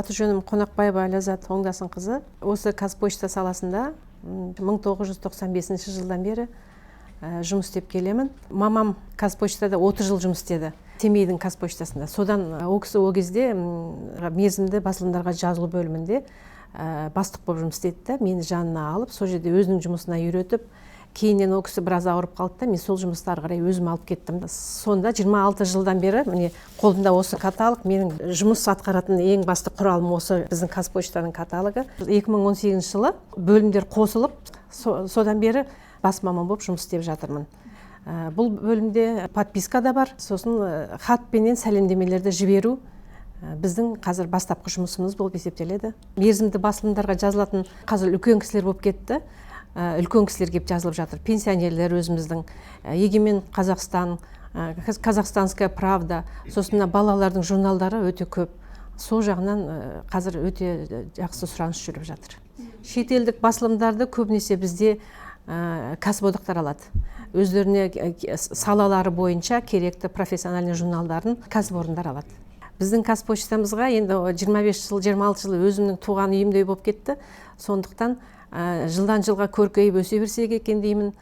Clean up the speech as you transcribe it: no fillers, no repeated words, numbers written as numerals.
аты жөнім Қонақбаева Ләззат Оңдасынқызы. Осы Қазпошта саласында 1995 жылдан бері жұмыс істеп келемін. Мамам Қазпоштада 30 жыл жұмыс істеді. Семейдің Қазпоштасында. Содан ол кісі ол кезде мерзімді басылымдарға жазылу бөлімінде бастық болып жұмыс істеді. Мені жанына алып, сол жерде өзінің жұмысына үйретіп, кейіннен ол кісі біраз ауырып қалды да, мен сол жұмыстарға қарай өзім алып кеттім. Сонда 26 жылдан бері міне қолымда осы каталог, менің жұмыс атқаратын ең басты құралым осы біздің Қазпоштаның каталогы. 2018 жылы бөлімдер қосылып, содан бері бас маман болып жұмыс істеп жатырмын. Бұл бөлімде подписка да бар, сосын хатпенен сәлемдемелерді жіберу біздің қазір бастапқы жұмысымыз болып есептеледі. Мерзімді басылымдарға жазылатын қазір үлкен кісілер болып кетті. Үлкен кісілер келіп жазылып жатыр. Пенсионерлер өзіміздің, Егемен Қазақстан, Казахстанская правда, сосын балалардың журналдары өте көп. Сол жағынан қазір өте жақсы сұраныс жүріп жатыр. Шетелдік басылымдарды көбінесе бізде кәсіподақтар алады. Өздеріне салалары бойынша керекті профессиональный журналдарын кәсіпорындар алады. Біздің Қазпоштамызға енді 25 жыл, 26 жыл өзімнің туған үйімдей болып кетті. Сондықтан жылдан жылға көркейіп өсе берсек екен деймін.